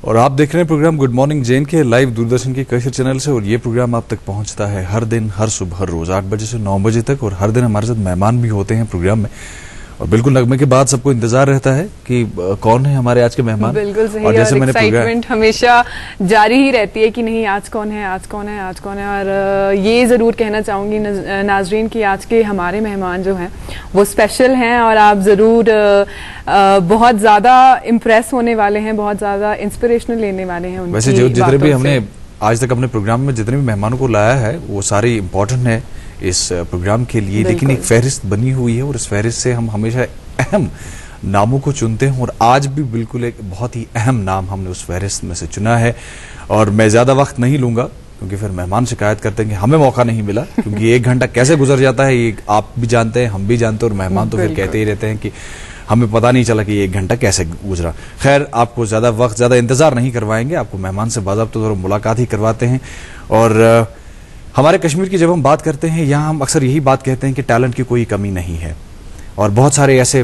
और आप देख रहे हैं प्रोग्राम गुड मॉर्निंग जैन के लाइव दूरदर्शन के कशर चैनल से। और ये प्रोग्राम आप तक पहुंचता है हर दिन, हर सुबह, हर रोज 8 बजे से 9 बजे तक। और हर दिन हमारे साथ मेहमान भी होते हैं प्रोग्राम में। और बिल्कुल नगमे के बाद सबको इंतजार रहता है कि कौन है हमारे आज के मेहमान। बिल्कुल सही। और जैसे मैंने एक्साइटमेंट हमेशा जारी ही रहती है कि नहीं आज कौन है, आज कौन है, आज कौन है। और ये जरूर कहना चाहूंगी नाजरीन कि आज के हमारे मेहमान जो हैं वो स्पेशल हैं और आप जरूर बहुत ज्यादा इम्प्रेस होने वाले हैं, बहुत ज्यादा इंस्पिरेशनल लेने वाले हैं। वैसे जितने भी हमने आज तक अपने प्रोग्राम में जितने भी मेहमानों को लाया है वो सारे इम्पोर्टेंट है इस प्रोग्राम के लिए, लेकिन एक फहरिस्त बनी हुई है और इस फहरिस्त से हम हमेशा अहम नामों को चुनते हैं। और आज भी बिल्कुल एक बहुत ही अहम नाम हमने उस फहरिस्त में से चुना है। और मैं ज्यादा वक्त नहीं लूंगा क्योंकि फिर मेहमान शिकायत करते हैं कि हमें मौका नहीं मिला, क्योंकि 1 घंटा कैसे गुजर जाता है ये आप भी जानते हैं, हम भी जानते हैं। और मेहमान तो फिर कहते ही रहते हैं कि हमें पता नहीं चला कि 1 घंटा कैसे गुजरा। खैर, आपको ज्यादा वक्त, ज्यादा इंतजार नहीं करवाएंगे, आपको मेहमान से बाज़ाब्ता मुलाकात ही करवाते हैं। और हमारे कश्मीर की जब हम बात करते हैं, यहाँ हम अक्सर यही बात कहते हैं कि टैलेंट की कोई कमी नहीं है। और बहुत सारे ऐसे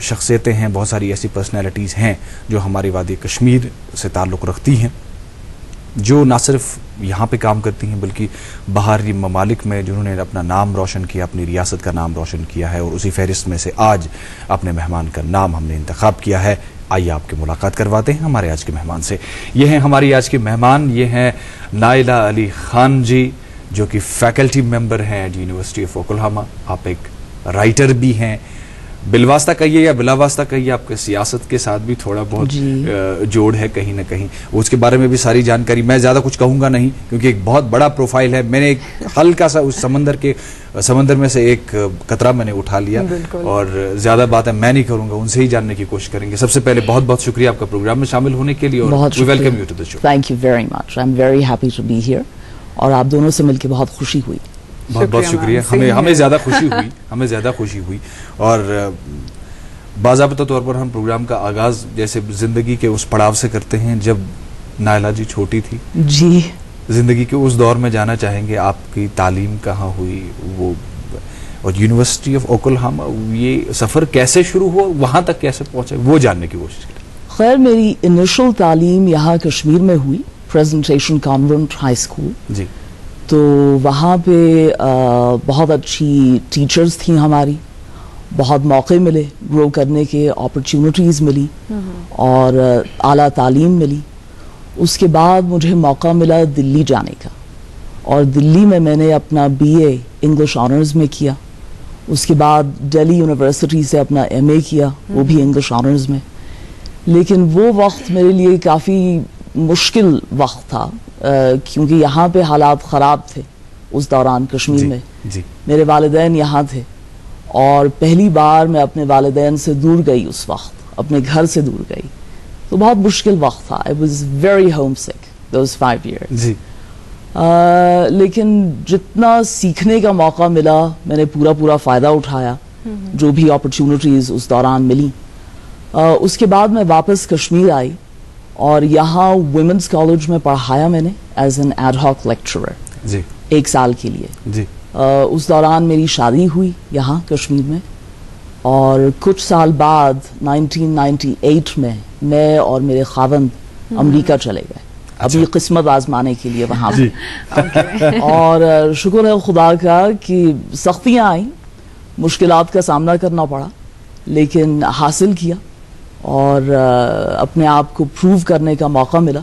शख्सियतें हैं, बहुत सारी ऐसी पर्सनैलिटीज़ हैं जो हमारी वादी कश्मीर से ताल्लुक़ रखती हैं, जो ना सिर्फ यहाँ पे काम करती हैं बल्कि बाहरी ममालिक में जिन्होंने अपना नाम रोशन किया, अपनी रियासत का नाम रोशन किया है। और उसी फहरिस्त में से आज अपने मेहमान का नाम हमने इंतखाब किया है। आइए आपकी मुलाकात करवाते हैं हमारे आज के मेहमान से। ये हैं हमारी आज के मेहमान, ये हैं नाइला अली खान जी, जो कि फैकल्टी मेंबर हैं एट यूनिवर्सिटी ऑफ ओक्लाहोमा। आप एक राइटर भी हैं, बिलवास्ता कहिए या बिलावास्ता कहिए, आपके सियासत के साथ भी थोड़ा बहुत जोड़ है कहीं ना कहीं। उसके बारे में भी सारी जानकारी, मैं ज़्यादा कुछ कहूँगा नहीं क्योंकि एक बहुत बड़ा प्रोफाइल है। मैंने एक हल्का सा उस समंदर में से एक कतरा मैंने उठा लिया और ज़्यादा बातें मैं नहीं करूँगा, उनसे ही जानने की कोशिश करेंगे। सबसे पहले बहुत बहुत शुक्रिया आपका प्रोग्राम में शामिल होने के लिए और we welcome you to the show. Thank you very much, I am very happy to be here. और आप दोनों से मिलकर बहुत खुशी हुई। बहुत बहुत शुक्रिया। हमें ज्यादा खुशी हुई, हमें ज्यादा खुशी हुई। और बाज़ाब्ता तौर पर हम प्रोग्राम का आगाज जैसे जिंदगी के उस पड़ाव से करते हैं जब नाइला जी छोटी थी जी। जिंदगी के उस दौर में जाना चाहेंगे, आपकी तालीम कहाँ हुई, वो और यूनिवर्सिटी ऑफ ओक्लाहोमा, ये सफर कैसे शुरू हुआ, वहां तक कैसे पहुंचे, वो जानने की कोशिश करें। खैर, मेरी इनिशियल तालीम यहाँ कश्मीर में हुई, प्रेजेंटेशन कॉन्वेंट हाई स्कूल जी। तो वहाँ पे बहुत अच्छी टीचर्स थी हमारी, बहुत मौके मिले ग्रो करने के, अपॉर्चुनिटीज़ मिली और आला तालीम मिली। उसके बाद मुझे मौका मिला दिल्ली जाने का और दिल्ली में मैंने अपना BA इंग्लिश ऑनर्स में किया। उसके बाद दिल्ली यूनिवर्सिटी से अपना MA किया, वो भी इंग्लिश ऑनर्स में। लेकिन वो वक्त मेरे लिए काफ़ी मुश्किल वक्त था क्योंकि यहाँ पे हालात ख़राब थे उस दौरान कश्मीर में जी। मेरे वालिदैन यहाँ थे और पहली बार मैं अपने वालिदैन से दूर गई, उस वक्त अपने घर से दूर गई, तो बहुत मुश्किल वक्त था। I was very home sick those 5 years जी। लेकिन जितना सीखने का मौका मिला मैंने पूरा फ़ायदा उठाया, जो भी अपॉर्चुनिटीज़ उस दौरान मिली। उसके बाद मैं वापस कश्मीर आई और यहाँ वुमेन्स कॉलेज में पढ़ाया मैंने as an ad hoc lecturer ji, 1 साल के लिए जी। उस दौरान मेरी शादी हुई यहाँ कश्मीर में और कुछ साल बाद 1998 में मैं और मेरे खावंद अमेरिका चले गए। अभी किस्मत आजमाने के लिए वहाँ पे। और शुक्र है खुदा का कि सख्तियाँ आई, मुश्किलात का सामना करना पड़ा, लेकिन हासिल किया और अपने आप को प्रूव करने का मौका मिला।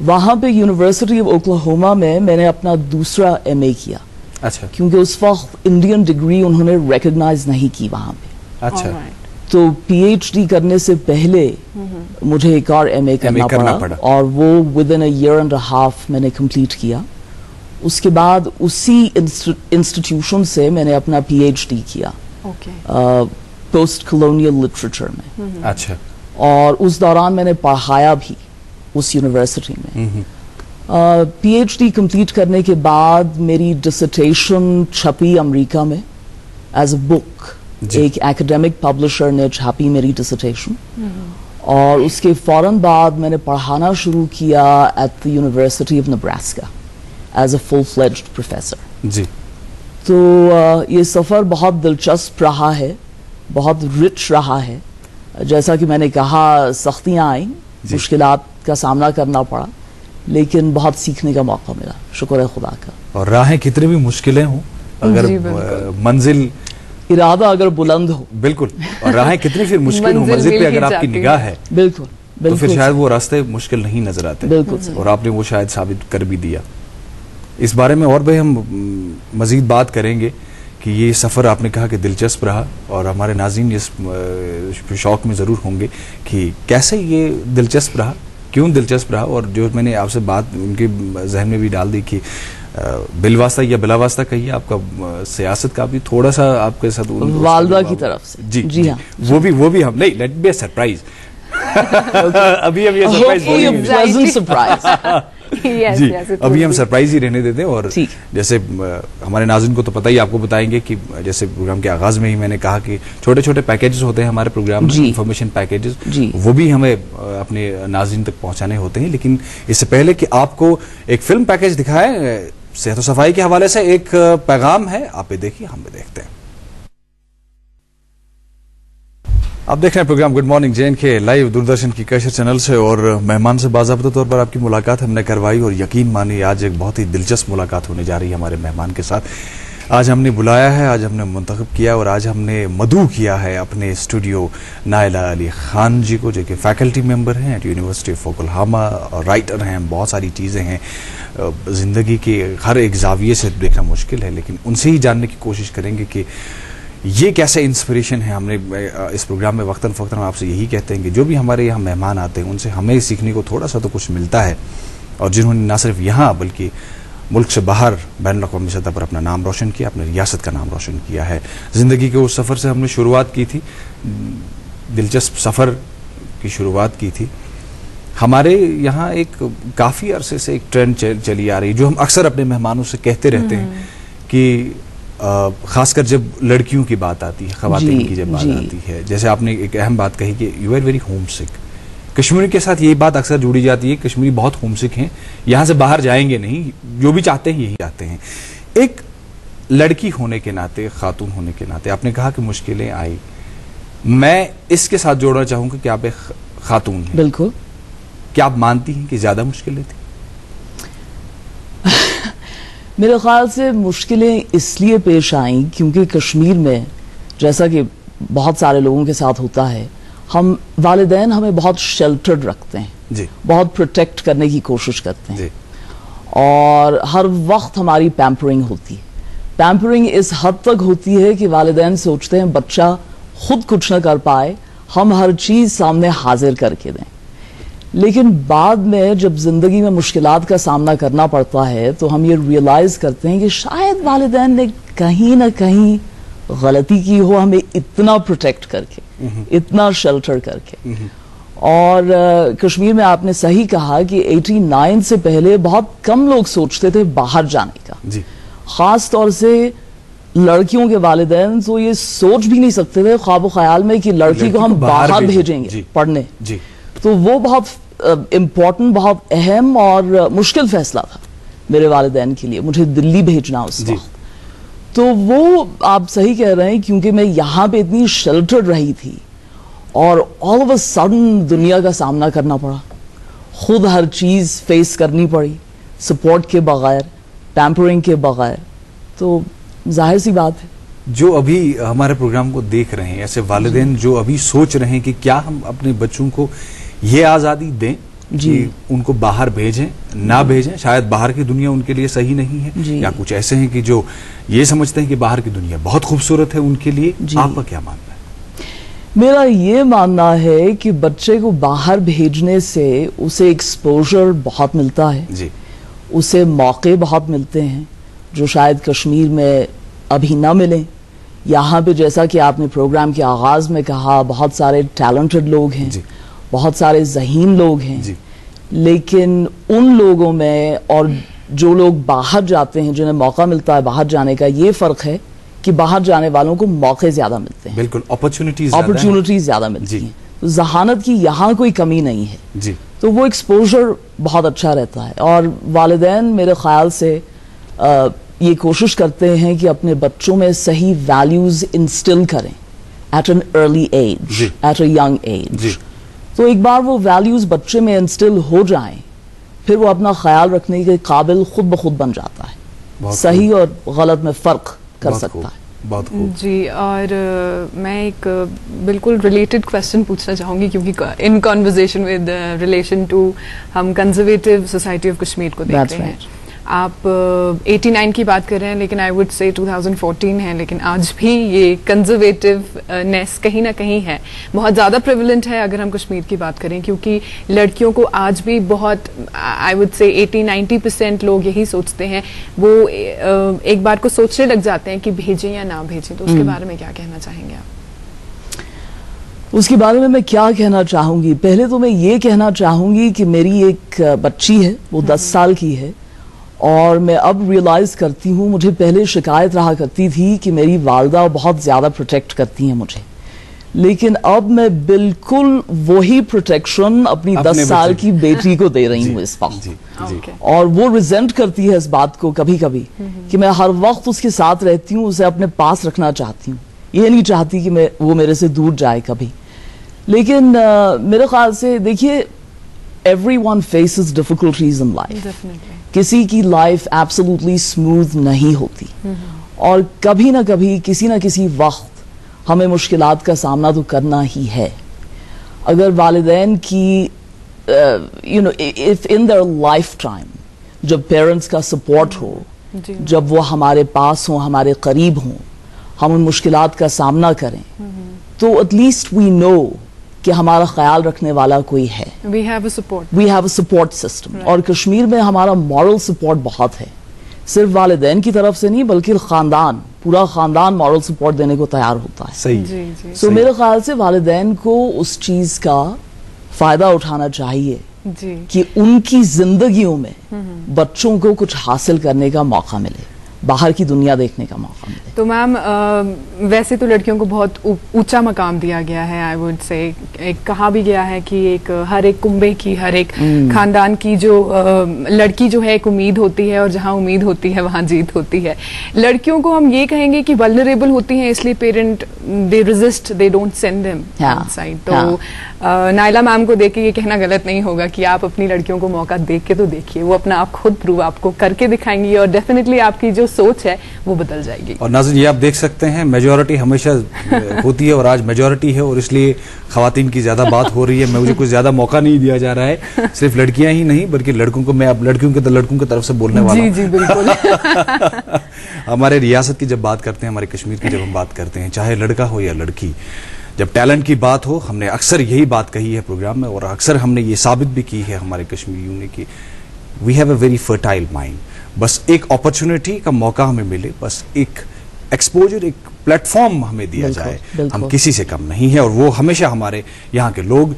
वहाँ पे यूनिवर्सिटी ऑफ ओक्लाहोमा में मैंने अपना दूसरा MA किया। अच्छा। क्योंकि उस वक्त इंडियन डिग्री उन्होंने रिकॉग्नाइज नहीं की वहाँ पे। अच्छा। तो PhD करने से पहले मुझे एक और MA करना पड़ा और वो within a year and a half मैंने कंप्लीट किया। उसके बाद उसी इंस्टीट्यूशन से मैंने अपना PhD किया पोस्ट कॉलोनियल लिटरेचर में। अच्छा। और उस दौरान मैंने पढ़ाया भी उस यूनिवर्सिटी में। PhD कंप्लीट करने के बाद मेरी डिसर्टेशन छपी अमेरिका में एज अ बुक, एक एकेडमिक पब्लिशर ने छापी मेरी डिसर्टेशन। और उसके फौरन बाद मैंने पढ़ाना शुरू किया at the university of Nebraska as a full fledged professor ji. तो ये सफ़र बहुत दिलचस्प रहा है, बहुत रिच रहा है। जैसा कि मैंने कहा, सख्तियाँ आई मुश्किलात का सामना करना पड़ा, लेकिन बहुत सीखने का मौका मिला, शुक्र है खुदा का। और राहें कितनी भी मुश्किलें हों, अगर मंजिल इरादा अगर बुलंद हो, बिल्कुल, और राहें कितनी फिर मुश्किल हो, मंजिल पे अगर आपकी निगाह है, बिल्कुल, तो फिर शायद वो रास्ते मुश्किल नहीं नजर आते। बिल्कुल, और आपने वो शायद साबित कर भी दिया। इस बारे में और भी हम मजीद बात करेंगे कि ये सफ़र आपने कहा कि दिलचस्प रहा, और हमारे नाज़रीन इस शौक में ज़रूर होंगे कि कैसे ये दिलचस्प रहा, क्यों दिलचस्प रहा। और जो मैंने आपसे बात उनके जहन में भी डाल दी कि बिलवास्ता या बिलावास्ता कहिए, आपका सियासत का भी थोड़ा सा आपके साथ वालदा की तरफ से। जी हाँ, वो भी हम नहीं, लेट बी अ सरप्राइज। अभी सरप्राइज जी, अभी हम सरप्राइज ही रहने देते हैं। और जैसे हमारे नाज़रीन को तो पता ही, आपको बताएंगे कि जैसे प्रोग्राम के आगाज में ही मैंने कहा कि छोटे छोटे पैकेजेस होते हैं हमारे प्रोग्राम में, इंफॉर्मेशन पैकेजेस, वो भी हमें अपने नाज़रीन तक पहुंचाने होते हैं। लेकिन इससे पहले कि आपको एक फिल्म पैकेज दिखाएं, सेहत और सफाई के हवाले से एक पैगाम है, आप भी देखिए, हम भी देखते हैं। आप देख रहे हैं program good morning JNK live Doordarshan की कैशर चैनल से, और मेहमान से बाज़ाब्ता तौर पर आपकी मुलाकात हमने करवाई, और यकीन मानिए आज एक बहुत ही दिलचस्प मुलाकात होने जा रही है हमारे मेहमान के साथ। आज हमने बुलाया है, आज हमने मुंतखब किया, और आज हमने मदऊ किया है अपने स्टूडियो नायला अली खान जी को, जो कि फैकल्टी मेंबर हैं एट यूनिवर्सिटी ऑफ ओक्लाहोमा, और राइटर हैं, बहुत सारी चीज़ें हैं ज़िंदगी के हर एक जाविये से देखना मुश्किल है, लेकिन उनसे ही जानने की कोशिश करेंगे कि ये कैसे इंस्पिरेशन है। हमने इस प्रोग्राम में वक्तन फ़क्तन आपसे यही कहते हैं कि जो भी हमारे यहाँ मेहमान आते हैं उनसे हमें सीखने को थोड़ा सा तो कुछ मिलता है, और जिन्होंने ना सिर्फ यहाँ बल्कि मुल्क से बाहर बैनुल-अक़वामी सतह पर अपना नाम रोशन किया, अपने रियासत का नाम रोशन किया है। ज़िंदगी के उस सफ़र से हमने शुरुआत की थी, दिलचस्प सफ़र की शुरुआत की थी। हमारे यहाँ एक काफ़ी अरसे से एक ट्रेंड चली आ रही, जो हम अक्सर अपने मेहमानों से कहते रहते हैं कि खासकर जब लड़कियों की बात आती है, ख़वातीन की जब बात आती है, जैसे आपने एक अहम बात कही कि यू आर वेरी होम सिक। कश्मीर के साथ यही बात अक्सर जुड़ी जाती है, कश्मीरी बहुत होम सिक हैं, यहाँ से बाहर जाएंगे नहीं, जो भी चाहते हैं यही चाहते हैं। एक लड़की होने के नाते, खातून होने के नाते, आपने कहा कि मुश्किलें आई, मैं इसके साथ जोड़ना चाहूँगा कि आप एक खातून हैं। बिल्कुल। क्या आप मानती हैं कि ज़्यादा मुश्किलें थी? मेरे ख्याल से मुश्किलें इसलिए पेश आईं क्योंकि कश्मीर में, जैसा कि बहुत सारे लोगों के साथ होता है, हम वालिदैन हमें बहुत शेल्टर्ड रखते हैं जी, बहुत प्रोटेक्ट करने की कोशिश करते हैं जी, और हर वक्त हमारी पैम्परिंग होती है। पैम्परिंग इस हद तक होती है कि वालिदैन सोचते हैं बच्चा खुद कुछ न कर पाए, हम हर चीज़ सामने हाजिर करके दें। लेकिन बाद में जब जिंदगी में मुश्किलात का सामना करना पड़ता है तो हम ये रियलाइज करते हैं कि शायद वालिदैन ने कहीं ना कहीं गलती की हो, हमें इतना प्रोटेक्ट करके, इतना शेल्टर करके। और कश्मीर में आपने सही कहा कि 89 से पहले बहुत कम लोग सोचते थे बाहर जाने का जी। खास तौर से लड़कियों के वालिदैन तो ये सोच भी नहीं सकते थे ख्वाब ख्याल में कि लड़की को हम बाहर भेजेंगे पढ़ने जी। तो वो बहुत इम्पोर्टेंट, बहुत अहम और मुश्किल फैसला था मेरे वालिदैन के लिए, मुझे दिल्ली भेजना उस वक्त। तो वो आप सही कह रहे हैं, क्योंकि मैं यहाँ पे इतनी शेल्टर्ड रही थी और ऑल ऑफ अ सडन दुनिया का सामना करना पड़ा, खुद हर चीज़ फेस करनी पड़ी, सपोर्ट के बगैर, पैम्परिंग के बगैर। तो जाहिर सी बात है, जो अभी हमारे प्रोग्राम को देख रहे हैं ऐसे वालिदैन जो अभी सोच रहे हैं कि क्या हम अपने बच्चों को ये आज़ादी दें कि उनको बाहर भेजें, ना भेजें, शायद बाहर की दुनिया उनके लिए सही नहीं है, या कुछ ऐसे हैं कि जो ये समझते हैं कि बाहर की दुनिया बहुत खूबसूरत है उनके लिए, आपका क्या मानना है? मेरा ये मानना है कि बच्चे को बाहर भेजने से उसे एक्सपोजर बहुत मिलता है जी, उसे मौके बहुत मिलते हैं जो शायद कश्मीर में अभी ना मिले। यहाँ पे जैसा कि आपने प्रोग्राम के आगाज में कहा, बहुत सारे टैलेंटेड लोग हैं, बहुत सारे ज़हीन लोग हैं, लेकिन उन लोगों में और जो लोग बाहर जाते हैं, जिन्हें मौका मिलता है बाहर जाने का, ये फ़र्क है कि बाहर जाने वालों को मौके ज़्यादा मिलते हैं, बिल्कुल अपॉर्चुनिटीज ज़्यादा मिलती हैं, तो जहानत की यहाँ कोई कमी नहीं है जी। तो वो एक्सपोजर बहुत अच्छा रहता है, और वालिदैन मेरे ख्याल से ये कोशिश करते हैं कि अपने बच्चों में सही वैल्यूज इंस्टिल करें at an early age, at a young age. तो एक बार वो वैल्यूज बच्चे में इंस्टिल हो जाएं, फिर वो अपना ख्याल रखने के काबिल खुद ब खुद बन जाता है, सही और गलत में फर्क कर सकता है। बहुत खूब जी। और मैं एक बिल्कुल रिलेटेड क्वेश्चन पूछना चाहूँगी, क्योंकि in conversation with relation to हम कंजर्वेटिव सोसाइटी ऑफ कश्मीर को देख रहे हैं। आप 89 की बात कर रहे हैं, लेकिन आई वुड से 2014 है, लेकिन आज भी ये कंजर्वेटिवनेस कहीं ना कहीं है, बहुत ज़्यादा प्रिविलेंट है अगर हम कश्मीर की बात करें, क्योंकि लड़कियों को आज भी बहुत, आई वुड से 80-90% लोग यही सोचते हैं, वो एक बार को सोचने लग जाते हैं कि भेजें या ना भेजें। तो उसके बारे में क्या कहना चाहेंगे आप? उसके बारे में मैं क्या कहना चाहूँगी, पहले तो मैं ये कहना चाहूँगी कि मेरी एक बच्ची है, वो 10 साल की है, और मैं अब रियलाइज करती हूँ, मुझे पहले शिकायत रहा करती थी कि मेरी वालदा बहुत ज्यादा प्रोटेक्ट करती हैं मुझे, लेकिन अब मैं बिल्कुल वही प्रोटेक्शन अपनी 10 साल की बेटी को दे रही हूँ इस वक्त। और वो रिजेंट करती है इस बात को कभी कभी कि मैं हर वक्त उसके साथ रहती हूँ, उसे अपने पास रखना चाहती हूँ, ये नहीं चाहती कि वो मेरे से दूर जाए कभी। लेकिन मेरे ख्याल से देखिए, everyone faces difficulties in life. Definitely. किसी की लाइफ एब्सोल्युटली स्मूथ नहीं होती, और कभी ना कभी किसी ना किसी वक्त हमें मुश्किलात का सामना तो करना ही है। अगर वालिदैन की you know if in their life time जब पेरेंट्स का सपोर्ट हो, जब वो हमारे पास हो, हमारे करीब हों, हम उन मुश्किलात का सामना करें, तो एटलीस्ट वी नो कि हमारा ख्याल रखने वाला कोई है। We have a support. We have a support system. और कश्मीर में हमारा मॉरल सपोर्ट बहुत है, सिर्फ वालिदैन की तरफ से नहीं बल्कि खानदान, पूरा खानदान मॉरल सपोर्ट देने को तैयार होता है। सही। सो मेरे ख्याल से वालिदैन को उस चीज का फायदा उठाना चाहिए कि उनकी जिंदगियों में बच्चों को कुछ हासिल करने का मौका मिले, बाहर की दुनिया देखने का मौका मिले। तो मैम वैसे तो लड़कियों को बहुत ऊंचा मकाम दिया गया है, आई वुड से एक कहा भी गया है कि एक हर एक कुंबे की, हर एक खानदान की जो लड़की जो है एक उम्मीद होती है, और जहां उम्मीद होती है वहां जीत होती है। लड़कियों को हम ये कहेंगे कि वल्नरेबल होती हैं, इसलिए parent they resist, they don't send them outside. तो नाइला मैम को देख के ये कहना गलत नहीं होगा कि आप अपनी लड़कियों को मौका देख के तो देखिए, वो अपना आप खुद प्रूव आपको करके दिखाएंगी, और डेफिनेटली आपकी जो सोच है वो बदल जाएगी। और नाज़रीन, ये आप देख सकते हैं, मेजॉरिटी हमेशा होती है और आज मेजॉरिटी है, और इसलिए खवातीन की ज्यादा बात हो रही है। मुझे कुछ ज्यादा मौका नहीं दिया जा रहा है, सिर्फ लड़कियां ही नहीं बल्कि लड़कों को, मैं अब लड़कों की तरफ से बोलने वाला हूं। जी बिल्कुल। हमारे रियासत की जब बात करते हैं, हमारे कश्मीर की जब हम बात करते हैं, चाहे लड़का हो या लड़की, जब टैलेंट की बात हो, हमने अक्सर यही बात कही है प्रोग्राम में, और अक्सर हमने ये साबित भी की है हमारे कश्मीरियों ने कि we have a very fertile mind. बस एक अपॉर्चुनिटी का मौका हमें मिले, बस एक एक्सपोजर, एक प्लेटफॉर्म हमें दिया जाए, हम किसी से कम नहीं है। और वो हमेशा हमारे यहाँ के लोग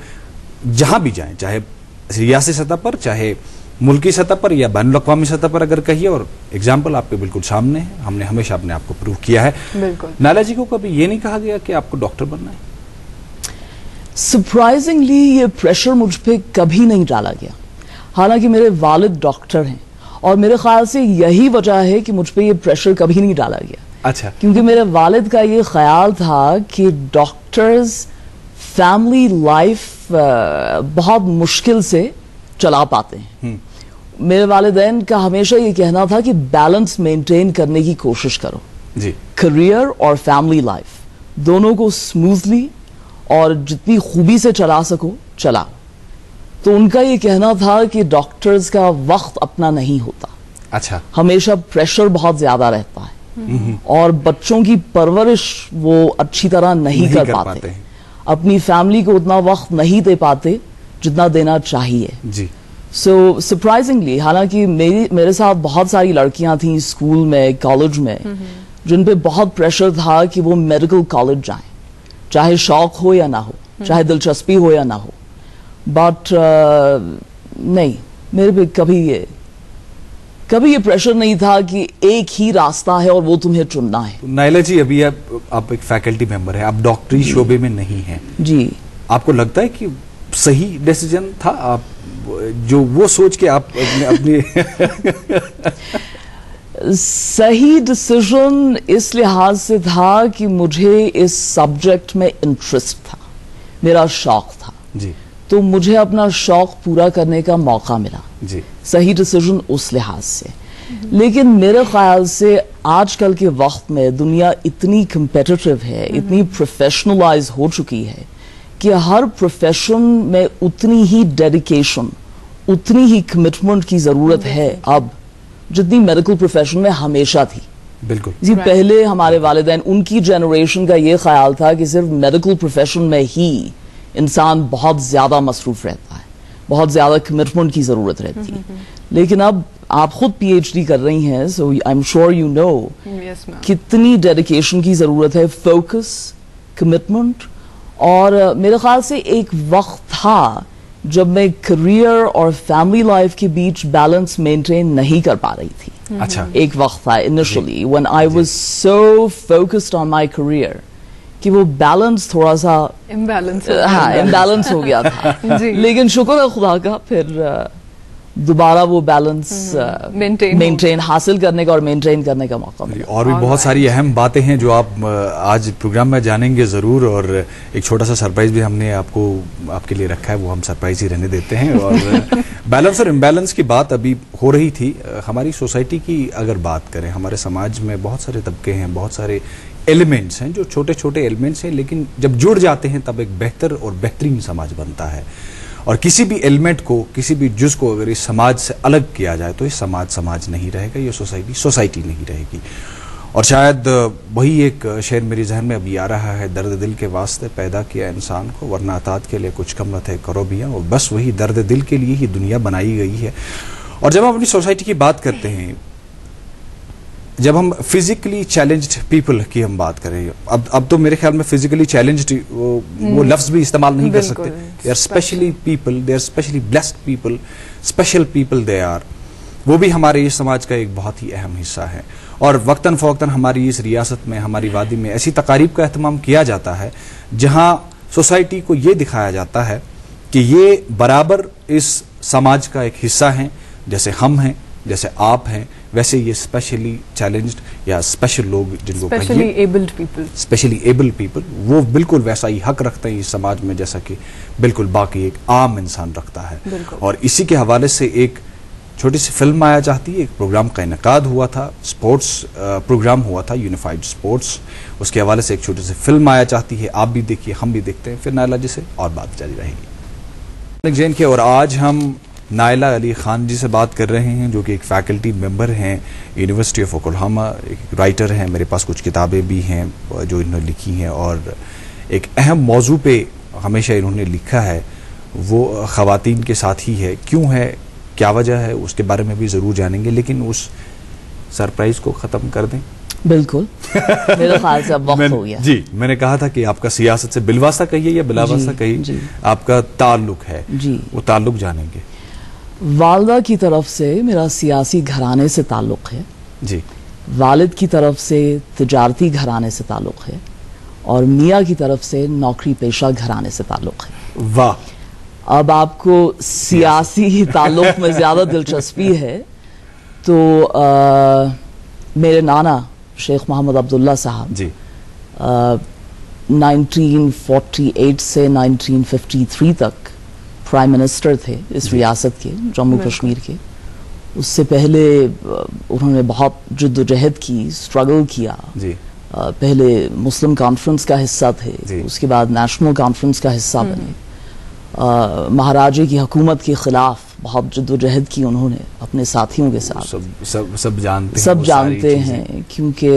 जहां भी जाएं, चाहे रियासी सतह पर, चाहे मुल्की सतह पर या बैनुल अक़वामी सतह पर अगर कहिए, और एग्जाम्पल आपके बिल्कुल सामने है, हमने हमेशा अपने आप को प्रूव किया है। नाइला जी को कभी ये नहीं कहा गया कि आपको डॉक्टर बनना है? सरप्राइजिंगली ये प्रेशर मुझ पे कभी नहीं डाला गया, हालांकि मेरे वालिद डॉक्टर हैं, और मेरे ख्याल से यही वजह है कि मुझ पे ये प्रेशर कभी नहीं डाला गया। अच्छा। क्योंकि मेरे वालिद का ये ख्याल था कि डॉक्टर्स फैमिली लाइफ बहुत मुश्किल से चला पाते हैं। मेरे वालिदैन का हमेशा ये कहना था कि बैलेंस मेंटेन करने की कोशिश करो जी, करियर और फैमिली लाइफ दोनों को स्मूथली और जितनी खूबी से चला सको चलाओ। तो उनका ये कहना था कि डॉक्टर्स का वक्त अपना नहीं होता। अच्छा। हमेशा प्रेशर बहुत ज्यादा रहता है, और बच्चों की परवरिश वो अच्छी तरह नहीं कर पाते, अपनी फैमिली को उतना वक्त नहीं दे पाते जितना देना चाहिए जी। सो सरप्राइजिंगली, हालांकि मेरे साथ बहुत सारी लड़कियां थी स्कूल में, कॉलेज में, जिन पे बहुत प्रेशर था कि वो मेडिकल कॉलेज जाएं, चाहे शौक हो या ना हो, चाहे दिलचस्पी हो या ना हो, बट नहीं, मेरे पे कभी ये प्रेशर नहीं था कि एक ही रास्ता है और वो तुम्हें चुनना है। नाइला जी, अभी आप एक फैकल्टी मेंबर है, आप डॉक्टरी शोबे में नहीं हैं जी, आपको लगता है कि सही डिसीजन था, आप जो वो सोच के आप अपनी सही डिसीजन इस लिहाज से था कि मुझे इस सब्जेक्ट में इंटरेस्ट था, मेरा शौक था जी। तो मुझे अपना शौक पूरा करने का मौका मिला जी। सही डिसीजन उस लिहाज से। लेकिन मेरे ख्याल से आजकल के वक्त में दुनिया इतनी कम्पिटिटिव है, इतनी प्रोफेशनलाइज हो चुकी है कि हर प्रोफेशन में उतनी ही डेडिकेशन, उतनी ही कमिटमेंट की जरूरत है अब जितनी मेडिकल प्रोफेशन में हमेशा थी। बिल्कुल जी पहले हमारे वालिदैन, उनकी जनरेशन का ये ख्याल था कि सिर्फ मेडिकल प्रोफेशन में ही इंसान बहुत ज्यादा मसरूफ रहता है, बहुत ज्यादा कमिटमेंट की जरूरत रहती है। लेकिन अब आप खुद पीएचडी कर रही हैं, so I am sure you know कितनी डेडिकेशन की जरूरत है, फोकस, कमिटमेंट। और मेरे ख्याल से एक वक्त था जब मैं करियर और फैमिली लाइफ के बीच बैलेंस मेंटेन नहीं कर पा रही थी। अच्छा, एक वक्त था initially when I was so focused on my career कि वो बैलेंस थोड़ा सा इम्बैलेंस हो गया था। लेकिन शुक्र है खुदा का, फिर दोबारा वो बैलेंस मेंटेन हासिल करने का और मेंटेन करने का मौका मिला। और भी बहुत सारी अहम बातें हैं जो आप आज प्रोग्राम में जानेंगे जरूर, और एक छोटा सा सरप्राइज भी हमने आपके लिए रखा है, वो हम सरप्राइज ही रहने देते हैं। और बैलेंस और इम्बैलेंस की बात अभी हो रही थी। हमारी सोसाइटी की अगर बात करें, हमारे समाज में बहुत सारे तबके हैं, बहुत सारे एलिमेंट्स हैं जो छोटे छोटे एलिमेंट्स हैं, लेकिन जब जुड़ जाते हैं तब एक बेहतर और बेहतरीन समाज बनता है। और किसी भी एलिमेंट को, किसी भी जुज को अगर इस समाज से अलग किया जाए तो ये समाज नहीं रहेगा, ये सोसाइटी नहीं रहेगी। और शायद वही एक शेर मेरे जहन में अभी आ रहा है, दर्द दिल के वास्ते पैदा किया इंसान को, वरना अतात के लिए कुछ कम न थे करो बियां। और बस वही दर्द दिल के लिए ही दुनिया बनाई गई है। और जब हम अपनी सोसाइटी की बात करते हैं, जब हम फिजिकली चैलेंज्ड पीपल की हम बात करें, अब तो मेरे ख्याल में फिजिकली चैलेंज्ड वो लफ्ज भी इस्तेमाल नहीं कर सकते। They are specially people, they are specially blessed people, special people they are. वो भी हमारे इस समाज का एक बहुत ही अहम हिस्सा है। और वक्तन फवक्तन हमारी इस रियासत में, हमारी वादी में ऐसी तकारीब का एहतमाम किया जाता है जहां सोसाइटी को ये दिखाया जाता है कि ये बराबर इस समाज का एक हिस्सा हैं। जैसे हम हैं, जैसे आप हैं, वैसे ये स्पेशली चैलेंज्ड या स्पेशल लोग जिनको स्पेशली एबल्ड पीपल वो बिल्कुल वैसा ही हक रखते हैं इस समाज में जैसा कि बिल्कुल बाकी एक आम इंसान रखता है। और इसी के हवाले से एक छोटी सी फिल्म आया चाहती है, एक प्रोग्राम का इनेकाद हुआ था, स्पोर्ट्स प्रोग्राम हुआ था, यूनिफाइड स्पोर्ट्स, उसके हवाले से एक छोटी सी फिल्म आया चाहती है। आप भी देखिए, हम भी देखते हैं, फिर नायला जी से और बात जारी रहेगी जैन के। और आज हम नायला अली खान जी से बात कर रहे हैं, जो कि एक फैकल्टी मेंबर हैं यूनिवर्सिटी ऑफ ओक्लाहोमा, एक राइटर हैं। मेरे पास कुछ किताबें भी हैं जो इन्होंने लिखी हैं, और एक अहम मौजू पे हमेशा इन्होंने लिखा है, वो ख़वातीन के साथ ही है। क्यों है, क्या वजह है, उसके बारे में भी ज़रूर जानेंगे। लेकिन उस सरप्राइज को ख़त्म कर दें। बिल्कुल मेरे ख्याल से अब वक्त हो गया। जी, मैंने कहा था कि आपका सियासत से बिलवासा कहिए या बिलावासा कहिए, आपका ताल्लुक है जी, वो ताल्लुक जानेंगे। वालदा की तरफ से मेरा सियासी घराने से ताल्लुक़ है जी, वालिद की तरफ से तिजारती घराने से ताल्लुक़ है, और मियाँ की तरफ से नौकरी पेशा घराने से ताल्लुक़ है। वाह। अब आपको सियासी ताल्लुक़ में ज़्यादा दिलचस्पी है तो मेरे नाना शेख मोहम्मद अब्दुल्ला साहब जी 1948 से 1953 तक प्राइम मिनिस्टर थे इस रियासत के, जम्मू कश्मीर के। उससे पहले उन्होंने बहुत जद्दोजहद की, स्ट्रगल किया जी। पहले मुस्लिम कॉन्फ्रेंस का हिस्सा थे, उसके बाद नेशनल कॉन्फ्रेंस का हिस्सा बने। महाराजे की हुकूमत के खिलाफ बहुत जद्दोजहद की उन्होंने अपने साथियों के साथ। सब जानते हैं क्योंकि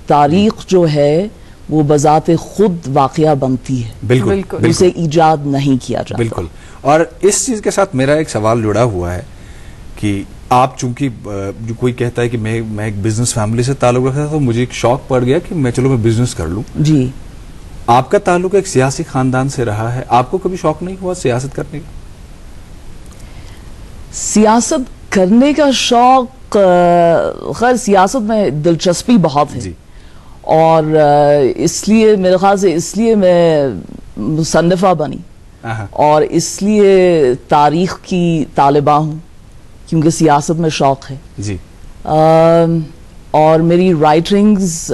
तारीख जो है वो बजाते खुद वाकया बनती है, बिल्कुल उसे ईजाद नहीं किया जाता। बिल्कुल। और इस चीज के साथ मेरा एक सवाल जुड़ा हुआ है कि आप चूंकि जो कोई कहता है कि मैं एक बिजनेस फैमिली से ताल्लुक रखता था, तो मुझे एक शौक पड़ गया कि मैं बिजनेस कर लूं जी। आपका ताल्लुक एक सियासी खानदान से रहा है, आपको कभी शौक नहीं हुआ सियासत करने का? सियासत करने का शौक, खैर सियासत में दिलचस्पी बहुत है जी। और इसलिए मेरे ख्याल से इसलिए मैं मुसन्निफा बनी और इसलिए तारीख की तालिबा हूँ, क्योंकि सियासत में शौक है जी। और मेरी राइटिंग्स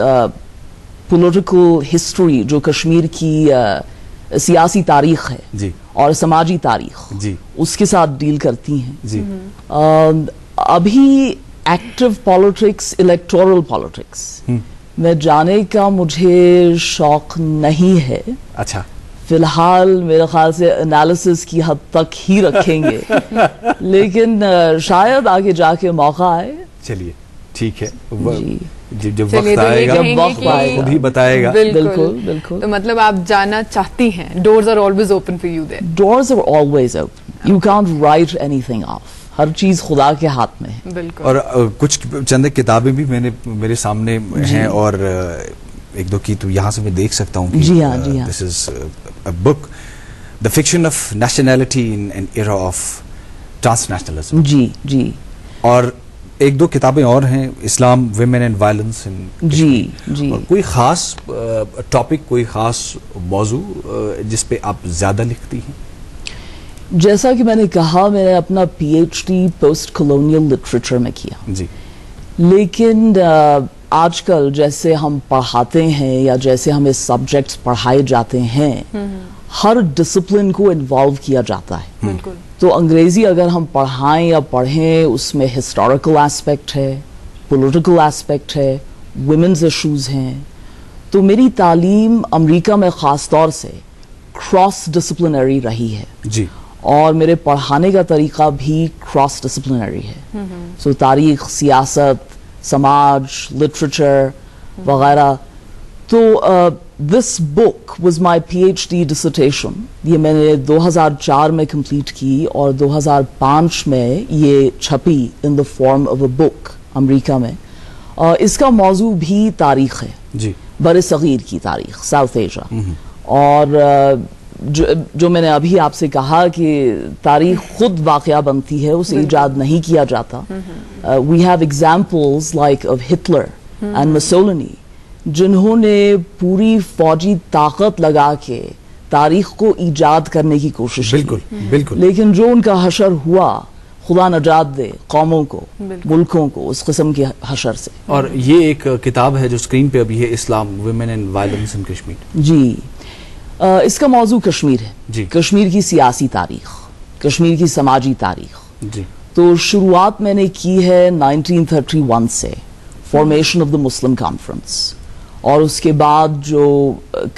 पॉलिटिकल हिस्ट्री, जो कश्मीर की सियासी तारीख है जी, और समाजी तारीख जी, उसके साथ डील करती हैं जी। अभी एक्टिव पॉलिटिक्स, इलेक्टोरल पॉलिटिक्स में जाने का मुझे शौक नहीं है। अच्छा, फिलहाल मेरे ख्याल से एनालिसिस की हद तक ही रखेंगे लेकिन शायद आगे जाके मौका आए। चलिए ठीक है, जब चलिए, वक्त तो ये आएगा कहेंगे वक्त कि- आएगा। खुद ही बताएगा। बिल्कुल बिल्कुल। तो मतलब आप जाना चाहती हैं, doors are always open for you there. Doors are always open, you can't write anything off, हर चीज खुदा के हाथ में है। बिल्कुल। और कुछ चंद किताबें भी मेरे सामने हैं, और एक दो की तो यहाँ से मैं देख सकता हूँ। जी हाँ, जी हाँ। This is a book, the fiction of nationality in an era of transnationalism. जी जी। और एक दो किताबें और हैं, Islam, women and violence in. जी जी। और कोई खास टॉपिक, कोई खास मौजू जिस पे आप ज्यादा लिखती हैं? जैसा कि मैंने कहा, मैंने अपना पीएचडी पोस्ट कॉलोनियल लिटरेचर में किया जी, लेकिन आजकल जैसे हम पढ़ाते हैं या जैसे हमें सब्जेक्ट्स पढ़ाए जाते हैं, हर डिसिप्लिन को इन्वॉल्व किया जाता है। बिल्कुल। तो अंग्रेजी अगर हम पढ़ाएं या पढ़ें, उसमें हिस्टोरिकल एस्पेक्ट है, पॉलिटिकल एस्पेक्ट है, वुमेन्स इश्यूज हैं। तो मेरी तालीम अमेरिका में ख़ास तौर से क्रॉस डिसिप्लिनरी रही है जी, और मेरे पढ़ाने का तरीका भी क्रॉस डिसिप्लिनरी है। सो तारीख, सियासत, समाज, लिटरेचर वगैरह। तो this book was my PhD dissertation. ये मैंने 2004 में कंप्लीट की और 2005 में ये छपी in the form of a book America में। इसका मौजू भी तारीख है जी, बर सगीर की तारीख, साउथ एशिया। और जो मैंने अभी आपसे कहा कि तारीख खुद वाकया बनती है, उसे ईजाद नहीं किया जाता। We have examples like of Hitler and Mussolini, जिन्होंने पूरी फौजी ताकत लगा के तारीख को ईजाद करने की कोशिश की। बिल्कुल बिल्कुल। लेकिन जो उनका हशर हुआ, खुदा नजात दे कौमों को, मुल्कों को उस किस्म के हशर से। और ये एक किताब है जो स्क्रीन पे अभी है, Islam, women and violence in Kashmir. जी, इसका मौजू कश्मीर है जी। कश्मीर की सियासी तारीख, कश्मीर की समाजी तारीख। जी, तो शुरुआत मैंने की है 1931 से, formation of the Muslim conference, और उसके बाद जो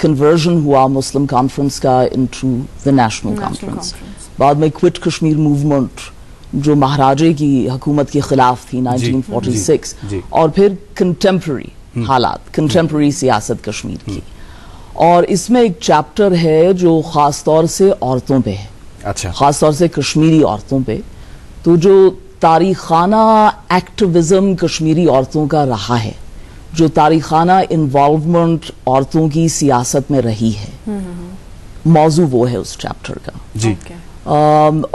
कन्वर्जन हुआ मुस्लिम कॉन्फ्रेंस का इनटू द नेशनल कॉन्फ्रेंस। बाद में क्विट कश्मीर मूवमेंट जो महाराजे की हुकूमत के खिलाफ थी 1946, और फिर कंटेम्प्रेरी हालात, कंटेम्प्रेरी सियासत कश्मीर की। और इसमें एक चैप्टर है जो खास तौर से औरतों पे है। अच्छा, खास तौर से कश्मीरी औरतों पे। तो जो तारीखाना एक्टिविज्म कश्मीरी औरतों का रहा है, जो तारीखाना इन्वॉल्वमेंट औरतों की सियासत में रही है, मौजू वो है उस चैप्टर का जी।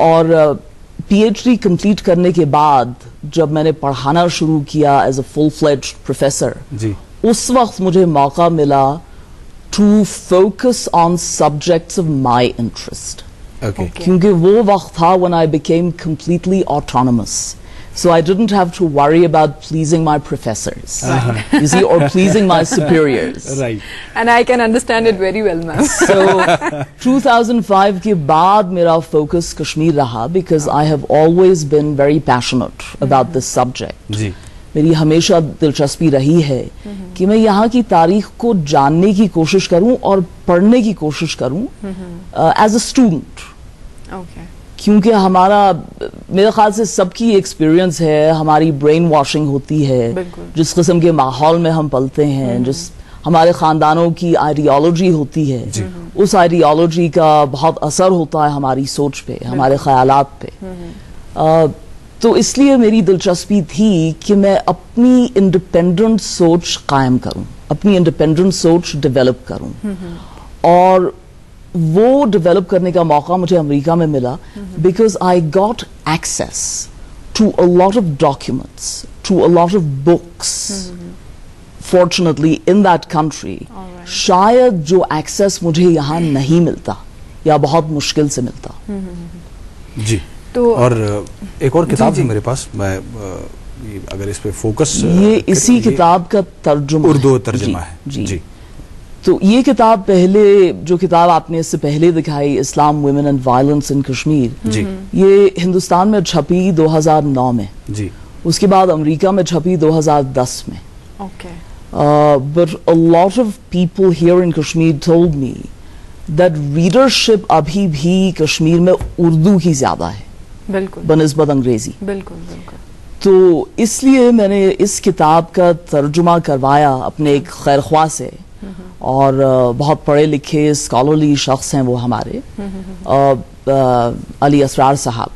और पीएचडी कंप्लीट करने के बाद जब मैंने पढ़ाना शुरू किया as a full fledged professor ji, उस वक्त मुझे मौका मिला to focus on subjects of my interest, okay, क्योंकि वो वक्त था when I became completely autonomous. So I didn't have to worry about pleasing my professors, you see, or pleasing my superiors. Right. And I can understand it very well, ma'am. So 2005 के बाद मेरा focus Kashmir रहा because I have always been very passionate about this subject. जी, मेरी हमेशा दिलचस्पी रही है कि मैं यहाँ की तारीख को जानने की कोशिश करूं और पढ़ने की कोशिश करूं एज अ स्टूडेंट। Okay. क्योंकि हमारा, मेरे ख्याल से सबकी एक्सपीरियंस है, हमारी ब्रेन वॉशिंग होती है बिल्कुल। जिस किस्म के माहौल में हम पलते हैं, जिस हमारे खानदानों की आइडियोलॉजी होती है, उस आइडियोलॉजी का बहुत असर होता है हमारी सोच पे, हमारे ख्यालात पे। तो इसलिए मेरी दिलचस्पी थी कि मैं अपनी इंडिपेंडेंट सोच कायम करूं, अपनी इंडिपेंडेंट सोच डेवलप करूं। और वो डेवलप करने का मौका मुझे अमेरिका में मिला because I got access to a lot of documents, to a lot of books, fortunately in that country. शायद जो एक्सेस मुझे यहाँ नहीं मिलता या बहुत मुश्किल से मिलता। जी। तो और एक और किताब है मेरे पास, मैं अगर इस पे फोकस, ये इसी किताब का तर्जुमा, उर्दू तर्जुमा है। जी। जी। तो ये किताब पहले, जो किताब आपने इससे पहले दिखाई, Islam, women and violence in Kashmir, जी, ये हिंदुस्तान में छपी 2009 में जी, उसके बाद अमेरिका में छपी 2010 में। Okay. But a lot of people here in Kashmir told me that readership अभी भी कश्मीर में उर्दू की ज्यादा है बिल्कुल बनिस्बत अंग्रेजी। बिल्कुल बिल्कुल। तो इसलिए मैंने इस किताब का तर्जुमा करवाया अपने एक खैरख्वाह से, और बहुत पढ़े लिखे स्कॉलरली शख्स हैं वो हमारे, अली असरार साहब।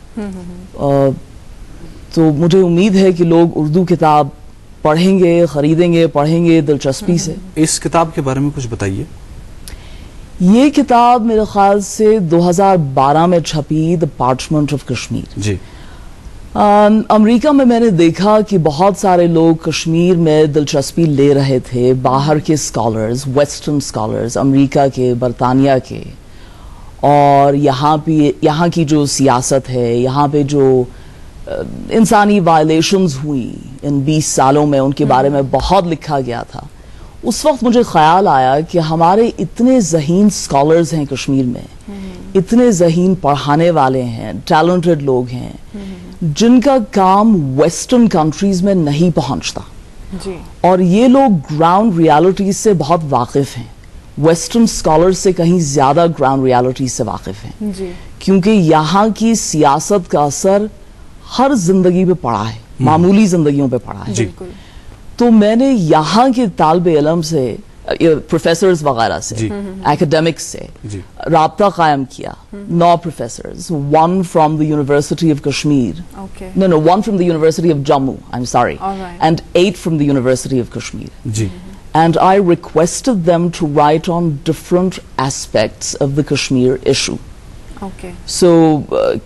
तो मुझे उम्मीद है कि लोग उर्दू किताब पढ़ेंगे, खरीदेंगे, पढ़ेंगे दिलचस्पी से। इस किताब के बारे में कुछ बताइए। ये किताब मेरे ख्याल से 2012 में छपी, द पार्चमेंट ऑफ कश्मीर। जी। अमेरिका में मैंने देखा कि बहुत सारे लोग कश्मीर में दिलचस्पी ले रहे थे, बाहर के स्कॉलर्स, वेस्टर्न स्कॉलर्स, अमेरिका के, बरतानिया के, और यहाँ की जो सियासत है, यहाँ पे जो इंसानी वायलेशंस हुई इन 20 सालों में, उनके बारे में बहुत लिखा गया था। उस वक्त मुझे ख्याल आया कि हमारे इतने ज़हीन स्कॉलर्स हैं कश्मीर में, इतने ज़हीन पढ़ाने वाले हैं, टैलेंटेड लोग हैं, जिनका काम वेस्टर्न कंट्रीज में नहीं पहुंचता, जी। और ये लोग ग्राउंड रियलिटी से बहुत वाकिफ हैं, वेस्टर्न स्कॉलर्स से कहीं ज्यादा ग्राउंड रियलिटी से वाकिफ हैं, जी। क्योंकि यहाँ की सियासत का असर हर जिंदगी पे पड़ा है, मामूली जिंदगियों पे पड़ा है। बिल्कुल। तो मैंने यहाँ के तालिबे इल्म से, प्रोफेसर्स वगैरह से, एकेडमिक्स से राब्ता कायम किया। 9 professors, 1 from the university of Kashmir, no, 1 from the University of Jammu, I'm sorry, and 8 from the University of Kashmir. जी. And I requested them to write on different aspects of the Kashmir issue. Okay. So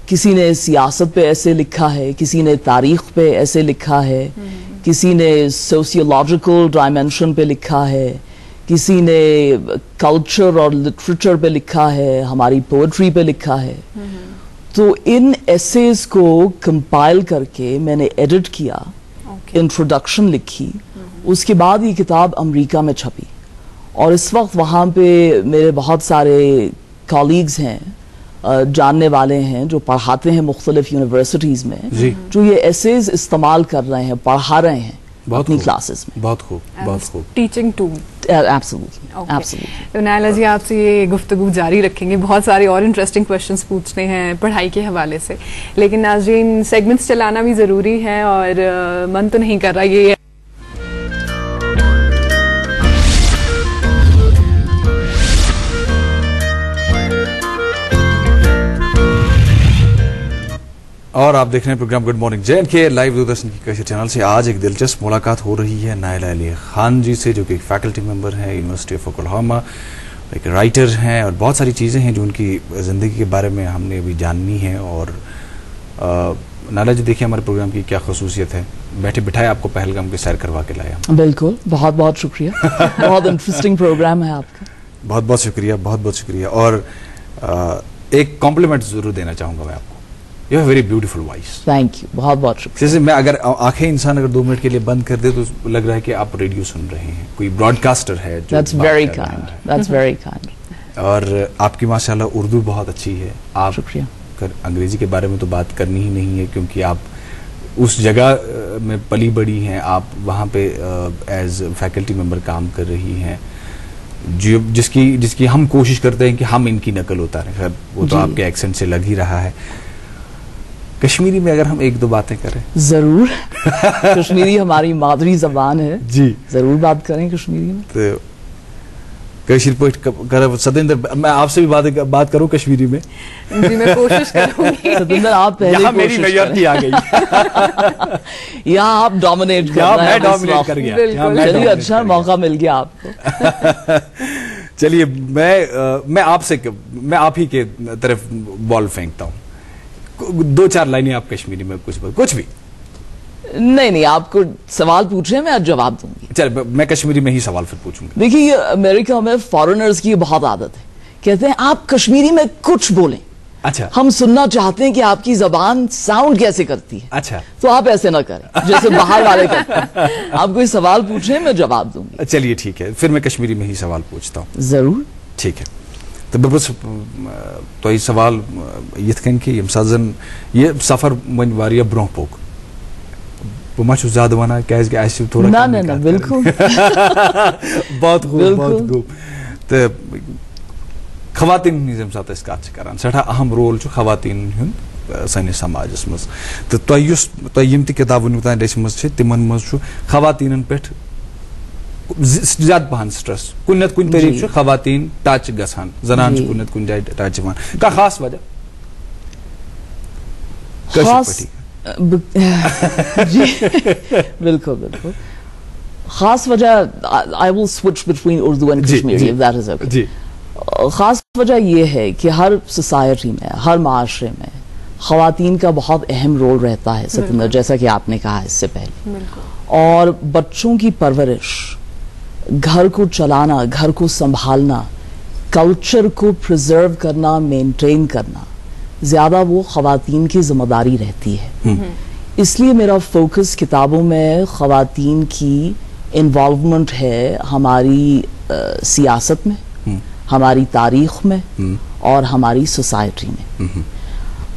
किसी ने सियासत पे ऐसे लिखा है, किसी ने तारीख पे ऐसे लिखा है, किसी ने सोशियोलॉजिकल डायमेंशन पे लिखा है, किसी ने कल्चर और लिटरेचर पे लिखा है, हमारी पोएट्री पे लिखा है। तो इन एसेज को कंपाइल करके मैंने एडिट किया, इंट्रोडक्शन लिखी, उसके बाद ये किताब अमेरिका में छपी, और इस वक्त वहाँ पे मेरे बहुत सारे कॉलीग्स हैं, जानने वाले हैं, जो पढ़ाते हैं मुख्तलिफ यूनिवर्सिटीज में, जो ये एसेज इस्तेमाल कर रहे हैं, पढ़ा रहे हैं अपनी क्लासेस में। बहुत खूब, बहुत खूब। Teaching tool. Absolutely, absolutely. तो नायला जी, आपसे ये गुफ्तगू जारी रखेंगे, बहुत सारे और इंटरेस्टिंग क्वेश्चंस पूछने हैं पढ़ाई के हवाले से, लेकिन नाज़रीन सेगमेंट्स चलाना भी ज़रूरी है, और मन तो नहीं कर रहा ये और आप देख रहे हैं program good morning J&K live Doordarshan की कशी चैनल से। आज एक दिलचस्प मुलाकात हो रही है नायला अली खान जी से, जो कि एक फैकल्टी मेंबर हैं यूनिवर्सिटी ऑफ ओक्लाहोमा, एक राइटर हैं, और बहुत सारी चीज़ें हैं जो उनकी ज़िंदगी के बारे में हमने अभी जाननी है। और नायला जी, देखिए हमारे प्रोग्राम की क्या खसूसियत है, बैठे बिठाए आपको पहलगाम की सैर करवा के लाया। बिल्कुल, बहुत बहुत शुक्रिया। बहुत इंटरेस्टिंग प्रोग्राम है आपका। बहुत बहुत शुक्रिया, बहुत बहुत शुक्रिया। और एक कॉम्प्लीमेंट जरूर देना चाहूँगा मैं आपको, You have a very beautiful voice. Thank you. बहुत बहुत शुक्रिया। जैसे मैं अगर आंखें इंसान अगर 2 मिनट के लिए बंद कर दे तो लग रहा है कि आप रेडियो सुन रहे हैं, कोई ब्रॉडकास्टर है जो That's very kind. That's very kind. और आपकी माशाल्लाह उर्दू बहुत अच्छी है। आप शुक्रिया। अंग्रेजी के बारे में तो बात करनी ही नहीं है, क्योंकि आप उस जगह में पली बड़ी हैं, आप वहाँ पे एज फैकल्टी मेंबर काम कर रही हैं, जो जिसकी हम कोशिश करते हैं कि हम इनकी नकल उतारें। खैर वो तो आपके एक्सेंट से लग ही रहा है। कश्मीरी में अगर हम 1-2 बातें करें। जरूर। कश्मीरी हमारी मादरी जबान है जी, जरूर बात करें कश्मीरी में। तो कश्मीर पर सतेंद्र, मैं आपसे भी बात करूं कश्मीरी में। जी, मैं कोशिश करूंगी। सतेंद्र, आप पहले यहाँ मेरी मेजॉरिटी आ गई। यहाँ आप डोमिनेट कर रहे हैं। मैं डोमिनेट कर गया। चलिए, अच्छा मौका मिल गया आपको। चलिए, मैं आप ही के तरफ बॉल फेंकता हूँ। 2-4 लाइनें आप कश्मीरी में कुछ भी। नहीं, आपको सवाल पूछे, मैं आज जवाब दूंगी। चल, मैं कश्मीरी में ही सवाल फिर पूछूंगा। देखिए, अमेरिका में फॉरेनर्स की बहुत आदत है, कहते हैं आप कश्मीरी में कुछ बोलें, अच्छा, हम सुनना चाहते हैं कि आपकी जबान साउंड कैसे करती है। अच्छा, तो आप ऐसे ना करें जैसे बाहर वाले करते हैं। आप कोई सवाल पूछें, मैं जवाब दूंगी। चलिए ठीक है, फिर मैं कश्मीरी में ही सवाल पूछता हूँ। जरूर। ठीक है, तो बस तो ये सवाल ये कि यम साथ जन ये सफर वन वारिया ब्रोह पोक वो मा ज्यादा वन क्या थोड़ा ना ना ना बिल्कुल बहुत खूब बहुत खूब। तो खवातीन यम साथ कत करान सठा अहम रोल खवातीन हुंद सानिस समाजस मज। तो तुम किताब वन तान लेचमज तिमन मज खवातीन पे ज्यादा पहन स्ट्रेस कुन कुन तरीके खवातीन टच गसान जनान कुन कुन जाए टच का खास वजह खास जी बिल्कुल बिल्कुल खास वजह I will switch between Urdu and Kashmiri if that is okay ji. खास वजह यह है कि हर सोसाइटी में हर माशरे में खवातीन का बहुत अहम रोल रहता है सतिंदर, जैसा कि आपने कहा इससे पहले। और बच्चों की परवरिश, घर को चलाना, घर को संभालना, कल्चर को प्रिजर्व करना, मेंटेन करना, ज्यादा वो खवातीन की जिम्मेदारी रहती है। इसलिए मेरा फोकस किताबों में खवातीन की इन्वॉल्वमेंट है हमारी सियासत में, हमारी तारीख में और हमारी सोसाइटी में।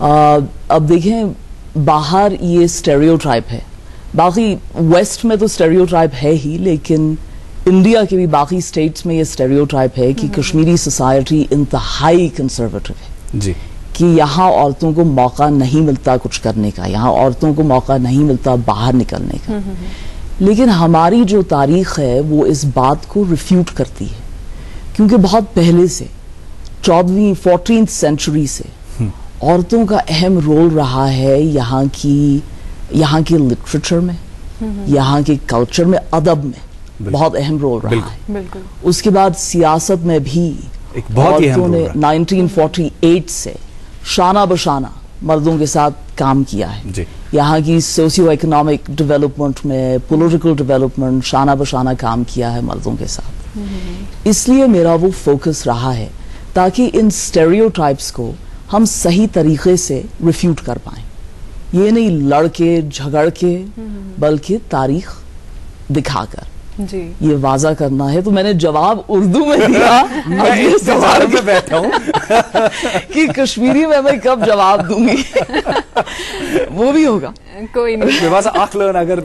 अब देखें बाहर ये स्टेरियोटाइप है, बाकी वेस्ट में तो स्टेरियोटाइप है ही, लेकिन इंडिया के भी बाकी स्टेट्स में ये स्टेरियोटाइप है कि कश्मीरी सोसाइटी इंतहाई कंजर्वेटिव है जी, कि यहाँ औरतों को मौका नहीं मिलता कुछ करने का, यहाँ औरतों को मौका नहीं मिलता बाहर निकलने का। लेकिन हमारी जो तारीख है वो इस बात को रिफ्यूट करती है, क्योंकि बहुत पहले से 14वीं 14th सेंचुरी से औरतों का अहम रोल रहा है यहाँ की लिटरेचर में, यहाँ के कल्चर में, अदब में बहुत अहम रोल रहा है। उसके बाद सियासत में भी औरतों ने 1948 से शाना बशाना मर्दों के साथ काम किया है। यहाँ की सोशियो इकोनॉमिक डेवलपमेंट में, पॉलिटिकल डेवलपमेंट, शाना बशाना काम किया है मर्दों के साथ। इसलिए मेरा वो फोकस रहा है ताकि इन स्टेरियोटाइप्स को हम सही तरीके से रिफ्यूट कर पाएं। ये नहीं लड़के झगड़ के, बल्कि तारीख दिखाकर जी ये वाजा करना है। तो मैंने जवाब उर्दू में दिया। मैं इंतजार में बैठा हूँ कि कश्मीरी में मैं कब जवाब दूंगी वो भी होगा, कोई नहीं। अगर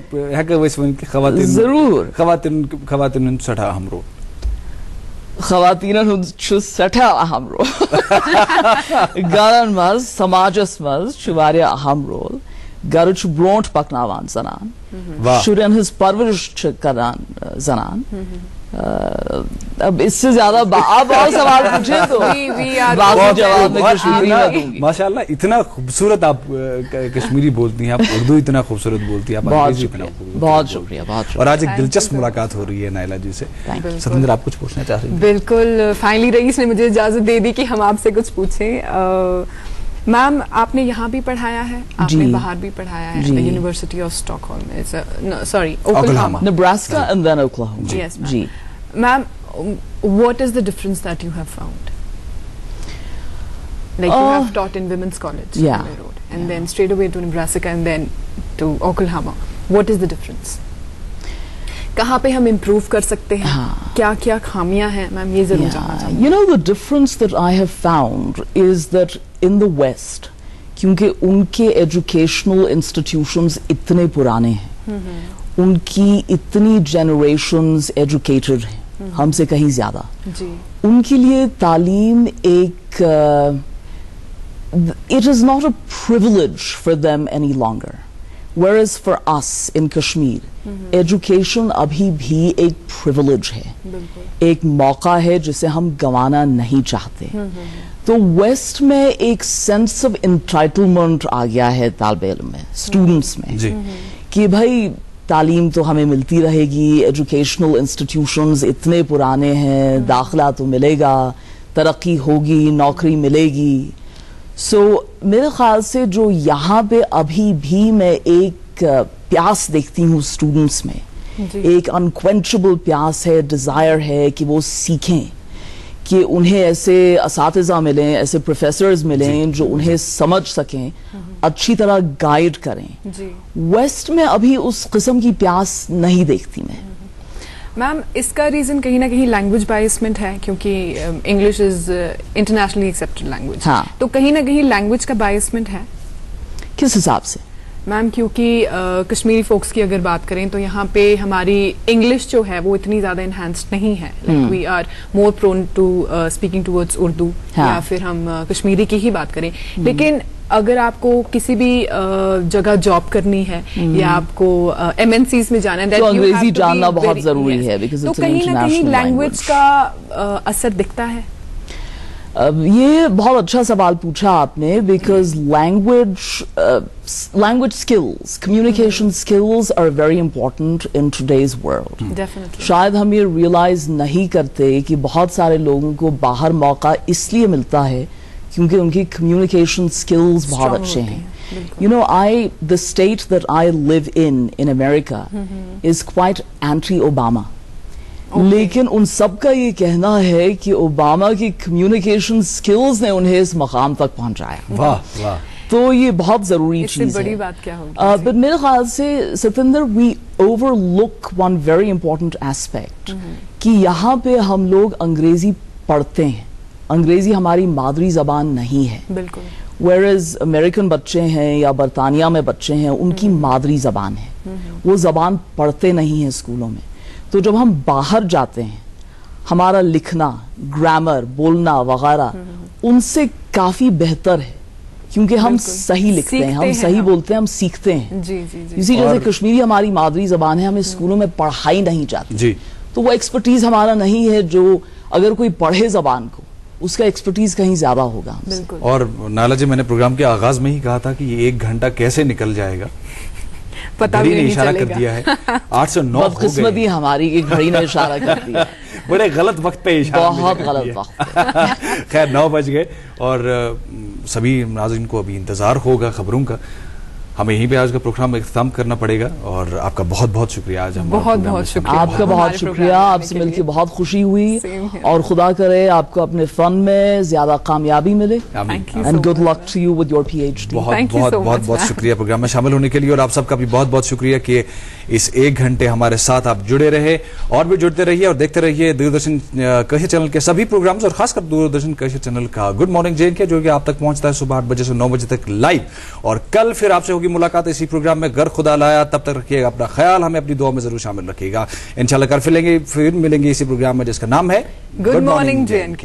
जरूर खवातीन सठा अहम रोल खवातीन सठा अहम रोल गारन मज समाजस मज वारिया अहम रोल घर ब्रोट पकनावान जनान शुरन हिज परवरिश करान जनान। अब इससे ज्यादा आप और सवाल पूछे तो बाकी जवाब मैं कश्मीरी में दूंगी। माशाल्लाह इतना खूबसूरत आप कश्मीरी बोलती हैं, आप उर्दू इतना खूबसूरत बोलती हैं, बहुत शुक्रिया बहुत। और आज एक दिलचस्प मुलाकात हो रही है नाइला जी से। सतिंदर आप कुछ पूछना चाह रही हैं? बिल्कुल, फाइनली रईस ने मुझे इजाजत दे दी कि हम आपसे कुछ पूछें। मैम आपने यहाँ भी पढ़ाया है, आपने बाहर भी पढ़ाया है, university of Stockholm, sorry Oklahoma, Nebraska and then Oklahoma. Yes जी ma'am, what is the difference that you have found? Like you have taught in women's college, yeah, road, and then straight away to Nebraska and then to Oklahoma. What is the difference? कहाँ पे हम improve कर सकते हैं? क्या क्या खामियां हैं मैम, ये जरूर जानना चाहूँगी। You know the difference that I have found is that in the West, क्योंकि उनके educational institutions इतने पुराने हैं, उनकी इतनी generations educated हैं, हमसे कहीं ज्यादा, उनके लिए तालीम एक it is not a privilege for them any longer. Whereas for us in Kashmir, education अभी भी एक privilege है, एक मौका है जिसे हम गंवाना नहीं चाहते। तो वेस्ट में एक sense of entitlement आ गया है तालिब इल्म में, students में, कि भाई तालीम तो हमें मिलती रहेगी, educational institutions इतने पुराने हैं, दाखिला तो मिलेगा, तरक्की होगी, नौकरी मिलेगी। मेरे ख्याल से जो यहाँ पे अभी भी मैं एक प्यास देखती हूँ स्टूडेंट्स में, एक अनक्वेंचेबल प्यास है, डिजायर है कि वो सीखें कि उन्हें ऐसे असातिज़ा मिलें, ऐसे प्रोफेसर्स मिलें जो उन्हें समझ सकें, अच्छी तरह गाइड करें। वेस्ट में अभी उस किस्म की प्यास नहीं देखती मैं। मैम, इसका रीजन कहीं ना कहीं लैंग्वेज बायसमेंट है, क्योंकि English is internationally accepted language. हाँ। तो कहीं ना कहीं लैंग्वेज का बायसमेंट है। किस हिसाब से? मैम, क्योंकि कश्मीरी फोक्स की अगर बात करें तो यहाँ पे हमारी इंग्लिश जो है वो इतनी ज्यादा इनहेंस्ड नहीं है। Like we are more prone to speaking towards Urdu, या फिर हम कश्मीरी की ही बात करें। लेकिन अगर आपको किसी भी जगह जॉब करनी है या आपको MNCs में जाना है, तो अंग्रेजी जानना बहुत जरूरी है। तो कहीं ना कहीं लैंग्वेज का असर दिखता है। ये बहुत अच्छा सवाल पूछा आपने, because language skills, communication skills are very important in today's world. Definitely. शायद हम ये रियलाइज नहीं करते कि बहुत सारे लोगों को बाहर मौका इसलिए मिलता है क्योंकि उनकी कम्युनिकेशन स्किल्स बहुत अच्छे हैं। You know, the state that I live in America is quite anti Obama. लेकिन उन सब का ये कहना है कि ओबामा की कम्युनिकेशन स्किल्स ने उन्हें इस मकाम तक पहुंचाया। वाह वाह। तो ये बहुत जरूरी चीज है। इससे बड़ी बात क्या होगी? बट मेरे ख्याल से Satinder, we overlook one very important aspect कि यहाँ पे हम लोग अंग्रेजी पढ़ते हैं, अंग्रेजी हमारी मादरी जबान नहीं है। बिल्कुल। वेयरएज अमेरिकन बच्चे हैं या बरतानिया में बच्चे हैं, उनकी मादरी जबान है, वो जबान पढ़ते नहीं है स्कूलों में। तो जब हम बाहर जाते हैं, हमारा लिखना, ग्रामर, बोलना वगैरह उनसे काफी बेहतर है, क्योंकि हम सही लिखते हैं, हम सही बोलते हैं, हम सीखते हैं। जी जी जी। इसी जैसे कश्मीरी हमारी मादरी जबान है, हमें स्कूलों में पढ़ाई नहीं जाती जी। तो वो एक्सपर्टीज हमारा नहीं है जो अगर कोई पढ़े जबान को, उसका एक्सपर्टीज कहीं ज्यादा होगा। और नाला जी, मैंने प्रोग्राम के आगाज में ही कहा था कि ये 1 घंटा कैसे निकल जाएगा, पता भी नहीं इशारा चलेगा। कर दिया है। 8 से 9 बदकिस्मती हमारी कि घड़ी ने इशारा कर दिया। बड़े गलत वक्त पे इशारा, बहुत गलत वक्त। खैर 9 बज गए और सभी नाज़रीन को अभी इंतजार होगा खबरों का। हमें यहीं पे आज का प्रोग्राम इख्तिताम करना पड़ेगा और आपका बहुत बहुत शुक्रिया। आज हम बहुत बहुत शुक्रिया, आपका बहुत शुक्रिया, आपसे मिलकर बहुत खुशी हुई और खुदा करे आपको अपने फन में ज्यादा कामयाबी मिले। And good luck to you with your PhD। बहुत बहुत शुक्रिया प्रोग्राम में शामिल होने के लिए, और आप सबका भी बहुत बहुत शुक्रिया कि इस 1 घंटे हमारे साथ आप जुड़े रहे। और भी जुड़ते रहिए और देखते रहिए दूरदर्शन कशिर चैनल के सभी प्रोग्राम्स, और खासकर दूरदर्शन कशिर चैनल का गुड मॉर्निंग JNK, जो कि आप तक पहुंचता है सुबह 8 बजे से 9 बजे तक लाइव। और कल फिर आपसे होगी मुलाकात इसी प्रोग्राम में, गर खुदा लाया। तब तक रखिएगा अपना ख्याल, हमें अपनी दुआ में जरूर शामिल रखिएगा। इंशाल्लाह कल फिर मिलेंगे इसी प्रोग्राम में जिसका नाम है गुड मॉर्निंग JNK।